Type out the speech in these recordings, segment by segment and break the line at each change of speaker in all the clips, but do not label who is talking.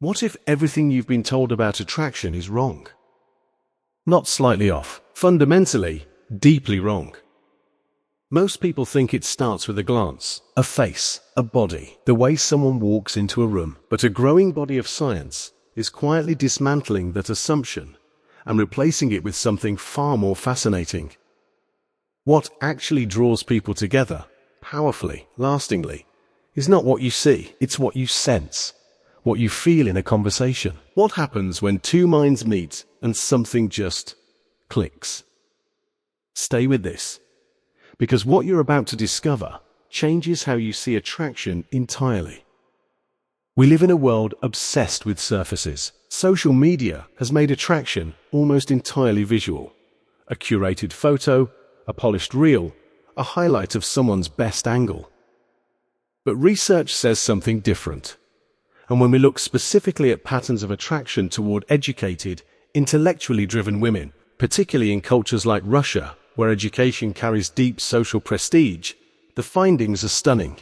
What if everything you've been told about attraction is wrong? Not slightly off, fundamentally, deeply wrong. Most people think it starts with a glance, a face, a body, the way someone walks into a room. But a growing body of science is quietly dismantling that assumption and replacing it with something far more fascinating. What actually draws people together, powerfully, lastingly, is not what you see, it's what you sense, what you feel in a conversation. What happens when two minds meet and something just clicks? Stay with this, because what you're about to discover changes how you see attraction entirely. We live in a world obsessed with surfaces. Social media has made attraction almost entirely visual. A curated photo, a polished reel, a highlight of someone's best angle. But research says something different. And when we look specifically at patterns of attraction toward educated, intellectually driven women, particularly in cultures like Russia, where education carries deep social prestige, the findings are stunning.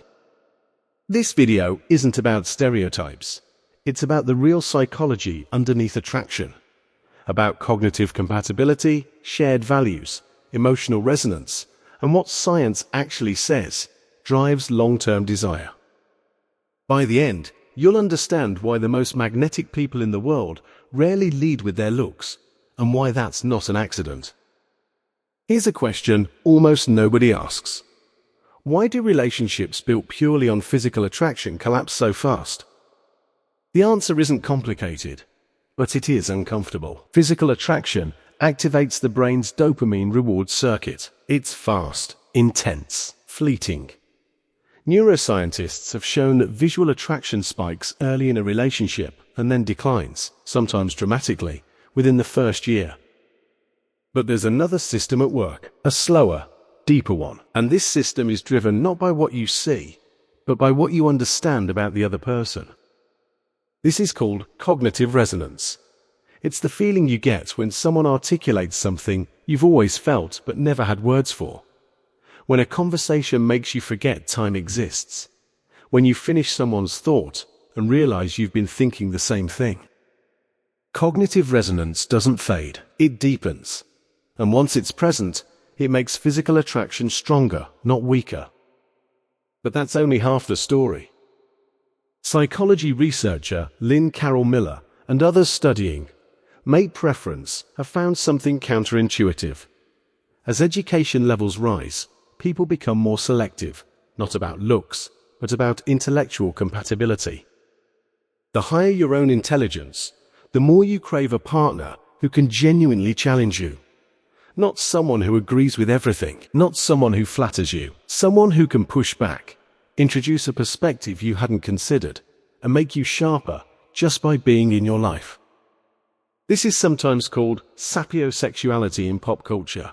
This video isn't about stereotypes. It's about the real psychology underneath attraction. About cognitive compatibility, shared values, emotional resonance, and what science actually says drives long-term desire. By the end, you'll understand why the most magnetic people in the world rarely lead with their looks, and why that's not an accident. Here's a question almost nobody asks. Why do relationships built purely on physical attraction collapse so fast? The answer isn't complicated, but it is uncomfortable. Physical attraction activates the brain's dopamine reward circuit. It's fast, intense, fleeting. Neuroscientists have shown that visual attraction spikes early in a relationship and then declines, sometimes dramatically, within the first year. But there's another system at work, a slower, deeper one. And this system is driven not by what you see, but by what you understand about the other person. This is called cognitive resonance. It's the feeling you get when someone articulates something you've always felt but never had words for. When a conversation makes you forget time exists. When you finish someone's thought and realize you've been thinking the same thing. Cognitive resonance doesn't fade, it deepens. And once it's present, it makes physical attraction stronger, not weaker. But that's only half the story. Psychology researcher Lynn Carroll Miller and others studying mate preference have found something counterintuitive. As education levels rise, people become more selective, not about looks, but about intellectual compatibility. The higher your own intelligence, the more you crave a partner who can genuinely challenge you. Not someone who agrees with everything, not someone who flatters you, someone who can push back, introduce a perspective you hadn't considered, and make you sharper just by being in your life. This is sometimes called sapiosexuality in pop culture.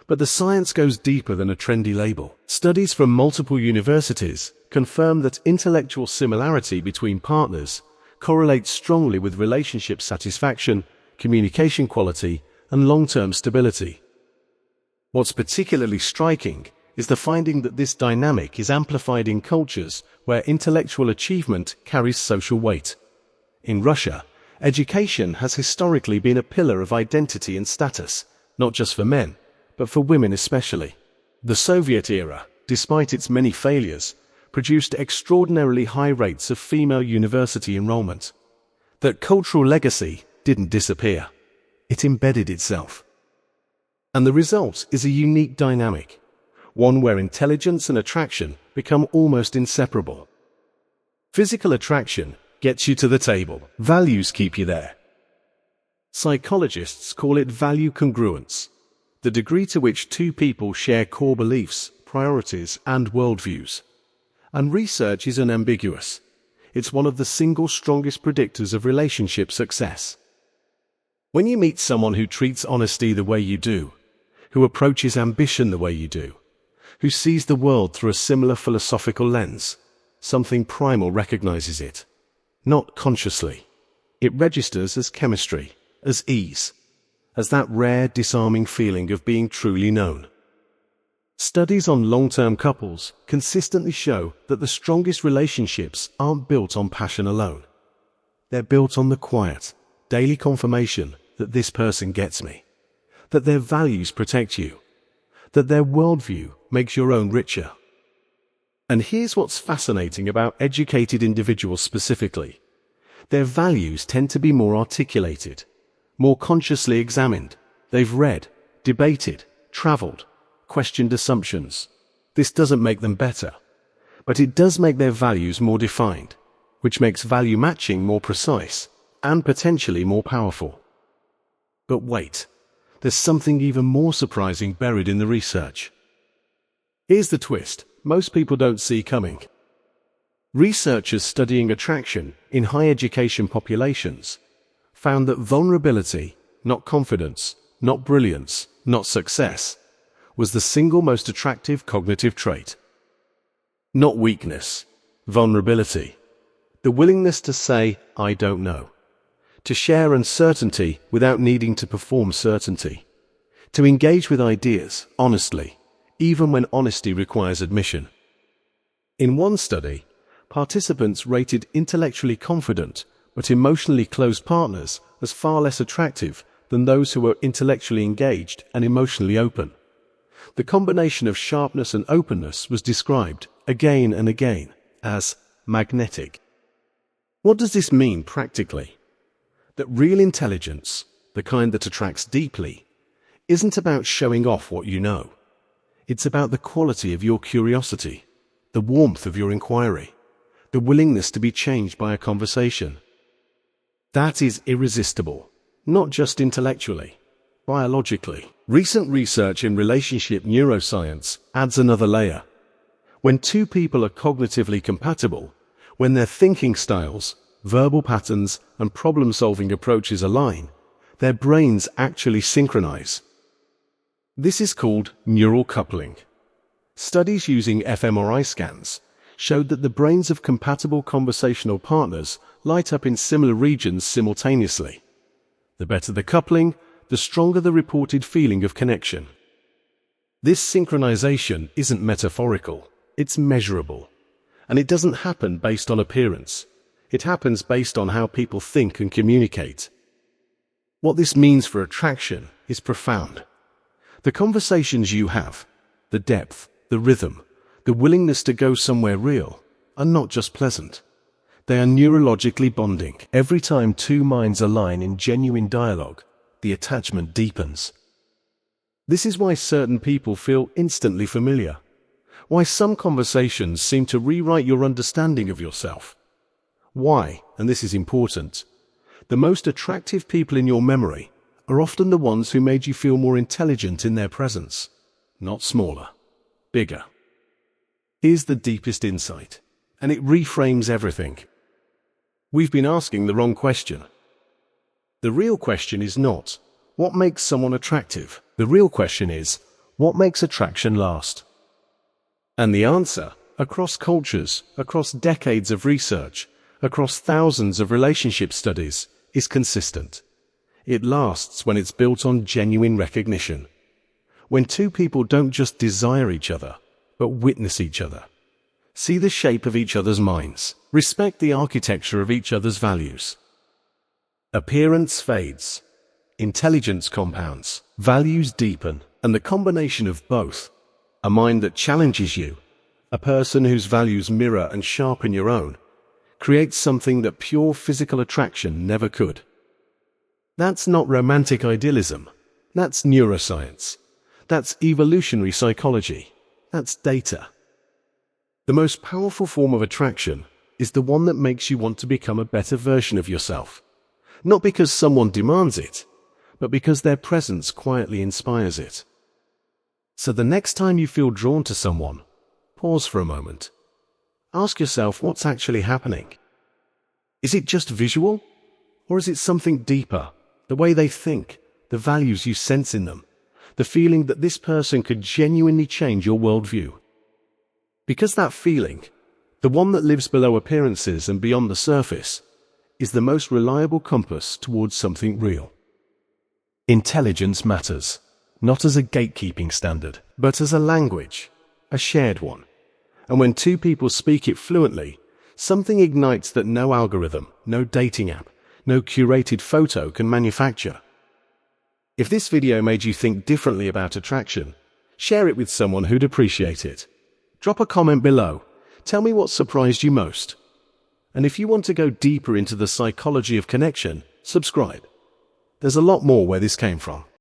But the science goes deeper than a trendy label. Studies from multiple universities confirm that intellectual similarity between partners correlates strongly with relationship satisfaction, communication quality, and long-term stability. What's particularly striking is the finding that this dynamic is amplified in cultures where intellectual achievement carries social weight. In Russia, education has historically been a pillar of identity and status, not just for men, but for women especially. The Soviet era, despite its many failures, produced extraordinarily high rates of female university enrollment. That cultural legacy didn't disappear. It embedded itself. And the result is a unique dynamic, one where intelligence and attraction become almost inseparable. Physical attraction gets you to the table. Values keep you there. Psychologists call it value congruence, the degree to which two people share core beliefs, priorities, and worldviews. And research is unambiguous. It's one of the single strongest predictors of relationship success. When you meet someone who treats honesty the way you do, who approaches ambition the way you do, who sees the world through a similar philosophical lens, something primal recognizes it. Not consciously. It registers as chemistry, as ease, as that rare, disarming feeling of being truly known. Studies on long-term couples consistently show that the strongest relationships aren't built on passion alone. They're built on the quiet, daily confirmation that this person gets me, that their values protect you, that their worldview makes your own richer. And here's what's fascinating about educated individuals specifically. Their values tend to be more articulated, more consciously examined. They've read, debated, traveled, questioned assumptions. This doesn't make them better, but it does make their values more defined, which makes value matching more precise and potentially more powerful. But wait, there's something even more surprising buried in the research. Here's the twist most people don't see coming. Researchers studying attraction in high education populations found that vulnerability, not confidence, not brilliance, not success, was the single most attractive cognitive trait. Not weakness, vulnerability. The willingness to say, I don't know. To share uncertainty without needing to perform certainty. To engage with ideas honestly, even when honesty requires admission. In one study, participants rated intellectually confident but emotionally closed partners as far less attractive than those who were intellectually engaged and emotionally open. The combination of sharpness and openness was described, again and again, as magnetic. What does this mean practically? That real intelligence, the kind that attracts deeply, isn't about showing off what you know. It's about the quality of your curiosity, the warmth of your inquiry, the willingness to be changed by a conversation. That is irresistible, not just intellectually, biologically. Recent research in relationship neuroscience adds another layer. When two people are cognitively compatible, when their thinking styles, verbal patterns, and problem-solving approaches align, their brains actually synchronize. This is called neural coupling. Studies using fMRI scans showed that the brains of compatible conversational partners light up in similar regions simultaneously. The better the coupling, the stronger the reported feeling of connection. This synchronization isn't metaphorical, it's measurable. And it doesn't happen based on appearance. It happens based on how people think and communicate. What this means for attraction is profound. The conversations you have, the depth, the rhythm, the willingness to go somewhere real, are not just pleasant. They are neurologically bonding. Every time two minds align in genuine dialogue, the attachment deepens. This is why certain people feel instantly familiar. Why some conversations seem to rewrite your understanding of yourself. Why, and this is important, the most attractive people in your memory are often the ones who made you feel more intelligent in their presence, not smaller, bigger. Here's the deepest insight, and it reframes everything. We've been asking the wrong question. The real question is not, what makes someone attractive? The real question is, what makes attraction last? And the answer, across cultures, across decades of research, across thousands of relationship studies, is consistent. It lasts when it's built on genuine recognition. When two people don't just desire each other, but witness each other. See the shape of each other's minds. Respect the architecture of each other's values. Appearance fades. Intelligence compounds. Values deepen. And the combination of both, a mind that challenges you, a person whose values mirror and sharpen your own, creates something that pure physical attraction never could. That's not romantic idealism. That's neuroscience. That's evolutionary psychology. That's data. The most powerful form of attraction is the one that makes you want to become a better version of yourself. Not because someone demands it, but because their presence quietly inspires it. So the next time you feel drawn to someone, pause for a moment. Ask yourself what's actually happening. Is it just visual? Or is it something deeper? The way they think, the values you sense in them, the feeling that this person could genuinely change your worldview. Because that feeling, the one that lives below appearances and beyond the surface, is the most reliable compass towards something real. Intelligence matters, not as a gatekeeping standard, but as a language, a shared one. And when two people speak it fluently, something ignites that no algorithm, no dating app, no curated photo can manufacture. If this video made you think differently about attraction, share it with someone who'd appreciate it. Drop a comment below. Tell me what surprised you most. And if you want to go deeper into the psychology of connection, subscribe. There's a lot more where this came from.